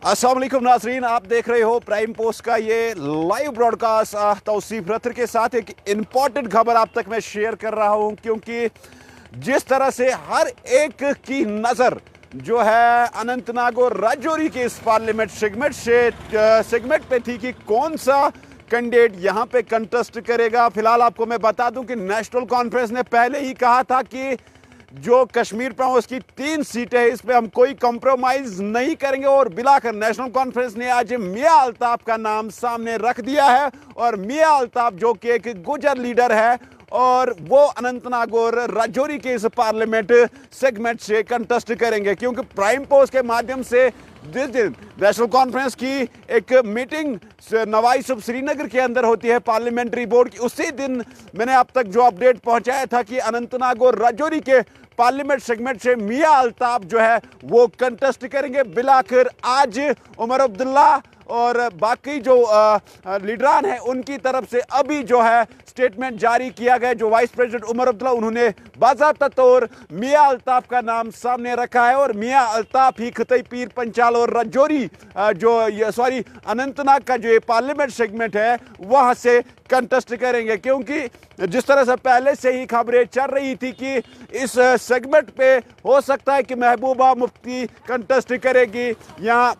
अस्सलाम वालेकुम नाजरीन, आप देख रहे हो प्राइम पोस्ट का ये लाइव ब्रॉडकास्ट। तौसीफ रतर के साथ एक इम्पॉर्टेंट खबर आप तक मैं शेयर कर रहा हूं, क्योंकि जिस तरह से हर एक की नज़र जो है अनंतनाग और राजौरी के इस पार्लियामेंट सेगमेंट पे थी कि कौन सा कैंडिडेट यहाँ पे कंटेस्ट करेगा। फिलहाल आपको मैं बता दूं कि नेशनल कॉन्फ्रेंस ने पहले ही कहा था कि जो कश्मीर पर उसकी 3 सीटें हैं, इस पे हम कोई कॉम्प्रोमाइज नहीं करेंगे। और बिलाकर नेशनल कॉन्फ्रेंस ने आज मियां अल्ताफ का नाम सामने रख दिया है, और मियां अल्ताफ जो कि एक गुजर लीडर है और वो अनंतनाग और राजौरी के इस पार्लियामेंट सेगमेंट से कंटेस्ट करेंगे। क्योंकि प्राइम पोस्ट के माध्यम से जिस दिन नेशनल कॉन्फ्रेंस की एक मीटिंग नवाई श्रीनगर के अंदर होती है पार्लियामेंट्री बोर्ड की, उसी दिन मैंने अब तक जो अपडेट पहुंचाया था कि अनंतनाग और राजौरी के पार्लियामेंट सेगमेंट से मियां अल्ताफ जो है वो कंटेस्ट करेंगे। बिलाकर आज उमर अब्दुल्ला और बाकी जो लीडरान हैं उनकी तरफ से अभी जो है स्टेटमेंट जारी किया गया। जो वाइस प्रेसिडेंट उमर अब्दुल्ला, उन्होंने बाज़ाब्ता तौर मियां अल्ताफ का नाम सामने रखा है, और मियां अल्ताफ ही खतई पीर पंचाल और राजौरी अनंतनाग का जो ये पार्लियामेंट सेगमेंट है वहाँ से कंटेस्ट करेंगे। क्योंकि जिस तरह से पहले से ही खबरें चल रही थी कि इस सेगमेंट पे हो सकता है कि महबूबा मुफ्ती कंटेस्ट करेगी, या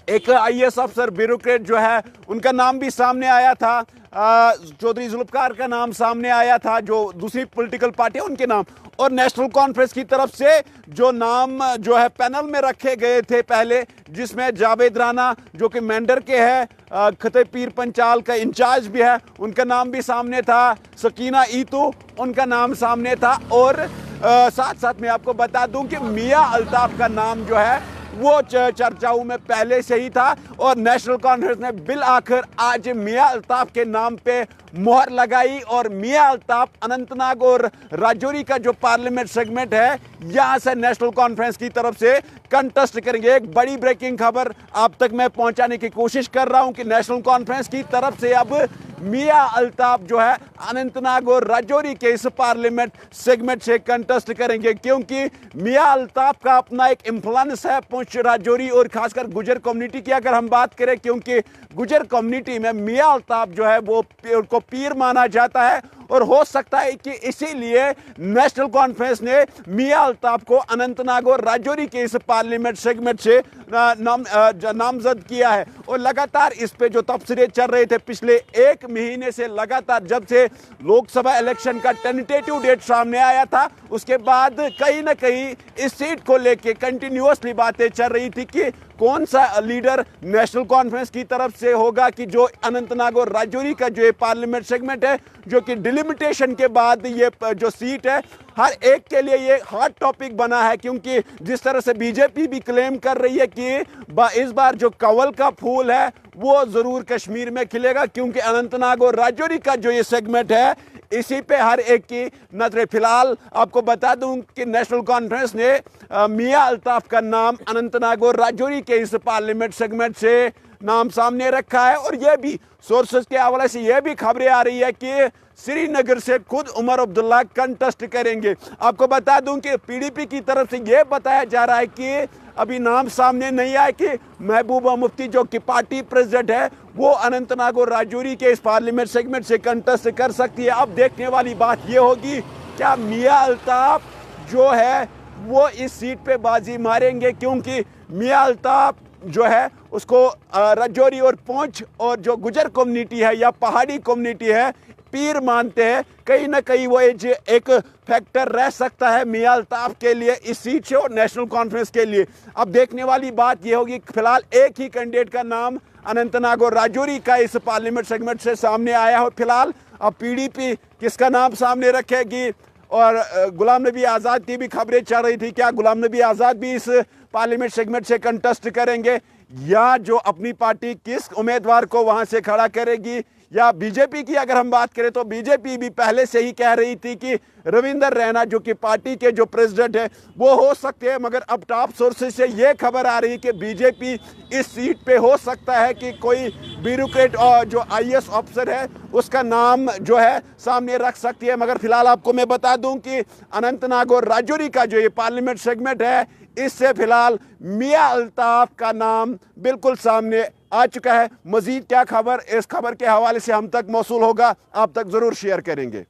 एक आईएएस अफसर ब्यूरोक्रेट जो है उनका नाम भी सामने आया था, चौधरी जुल्फकार का नाम सामने आया था, जो दूसरी पॉलिटिकल पार्टी है उनके नाम। और नेशनल कॉन्फ्रेंस की तरफ से जो नाम जो है पैनल में रखे गए थे पहले, जिसमें जावेद राना जो कि मेंढर के हैं, खते पीर पंचाल का इंचार्ज भी है, उनका नाम भी सामने था, सकीना ईतू उनका नाम सामने था। और साथ साथ मैं आपको बता दूं कि मियां अल्ताफ का नाम जो है वो चर्चाओं में पहले से ही था, और नेशनल कॉन्फ्रेंस ने बिल आखिर आज मियां अल्ताफ के नाम पे मोहर लगाई। और मियां अल्ताफ अनंतनाग और राजौरी का जो पार्लियामेंट सेगमेंट है यहां से नेशनल कॉन्फ्रेंस की तरफ से कंटेस्ट करेंगे। एक बड़ी ब्रेकिंग खबर आप तक मैं पहुंचाने की कोशिश कर रहा हूं कि नेशनल कॉन्फ्रेंस की तरफ से अब मियां अल्ताफ जो है अनंतनाग और राजौरी के इस पार्लियामेंट सेगमेंट से कंटेस्ट करेंगे। क्योंकि मियां अल्ताफ का अपना एक इन्फ्लुएंस है पुंछ, राजौरी और खासकर गुजर कम्युनिटी की अगर हम बात करें, क्योंकि गुजर कम्युनिटी में मियां अल्ताफ जो है वो उनको पीर माना जाता है। और हो सकता है कि इसीलिए नेशनल कॉन्फ्रेंस ने मियां अल्ताफ को अनंतनाग और राजौरी के इस पार्लियामेंट सेगमेंट से नामजद किया है। और लगातार इस पे जो तबसरे चल रहे थे पिछले 1 महीने से, लगातार जब से लोकसभा इलेक्शन का टेंटेटिव डेट सामने आया था, उसके बाद कहीं ना कहीं इस सीट को लेके कंटिन्यूअसली बातें चल रही थी कि कौन सा लीडर नेशनल कॉन्फ्रेंस की तरफ से होगा कि जो अनंतनाग और राजौरी का जो ये पार्लियामेंट सेगमेंट है, जो कि डिलिमिटेशन के बाद ये जो सीट है हर एक के लिए ये हॉट टॉपिक बना है। क्योंकि जिस तरह से बीजेपी भी क्लेम कर रही है कि इस बार जो कंवल का फूल है वो जरूर कश्मीर में खिलेगा, क्योंकि अनंतनाग और राजौरी का जो ये सेगमेंट है इसी पे हर एक की नजरें। फिलहाल आपको बता दूं कि नेशनल कॉन्फ्रेंस ने मियां अल्ताफ का नाम अनंतनाग और राजौरी के इस पार्लियामेंट सेगमेंट से नाम सामने रखा है। और यह भी सोर्सेस के हवाले से यह भी खबरें आ रही है कि श्रीनगर से खुद उमर अब्दुल्ला कंटेस्ट करेंगे। आपको बता दूं कि पीडीपी की तरफ से यह बताया जा रहा है कि अभी नाम सामने नहीं आया कि महबूबा मुफ्ती जो कि पार्टी प्रेसिडेंट है वो अनंतनाग और राजौरी के इस पार्लियामेंट सेगमेंट से कंटेस्ट कर सकती है। अब देखने वाली बात यह होगी क्या मियां अल्ताफ जो है वो इस सीट पे बाजी मारेंगे, क्योंकि मियां अल्ताफ जो है उसको राजौरी और पुंछ और जो गुजर कम्युनिटी है या पहाड़ी कम्युनिटी है पीर मानते हैं। कहीं ना कहीं वो एक फैक्टर रह सकता है मियां अल्ताफ के लिए इस सीट से और नेशनल कॉन्फ्रेंस के लिए। अब देखने वाली बात ये होगी, फिलहाल एक ही कैंडिडेट का नाम अनंतनाग और राजौरी का इस पार्लियामेंट सेगमेंट से सामने आया हो फिलहाल। अब पीडीपी किसका नाम सामने रखेगी, और गुलाम नबी आज़ाद की भी खबरें चल रही थी, क्या गुलाम नबी आज़ाद भी इस पार्लियामेंट सेगमेंट से कंटेस्ट करेंगे, या जो अपनी पार्टी किस उम्मीदवार को वहां से खड़ा करेगी। या बीजेपी की अगर हम बात करें तो बीजेपी भी पहले से ही कह रही थी कि रविंदर रैना जो कि पार्टी के जो प्रेसिडेंट है वो हो सकते हैं, मगर अब टॉप सोर्सेज से ये खबर आ रही है कि बीजेपी इस सीट पे हो सकता है कि कोई ब्यूरोक्रेट और जो आईएएस अफसर है उसका नाम जो है सामने रख सकती है। मगर फिलहाल आपको मैं बता दूं कि अनंतनाग और राजौरी का जो ये पार्लियामेंट सेगमेंट है इससे फिलहाल मियां अल्ताफ का नाम बिल्कुल सामने आ चुका है। मजीद क्या खबर इस खबर के हवाले से हम तक मौसूल होगा, आप तक ज़रूर शेयर करेंगे।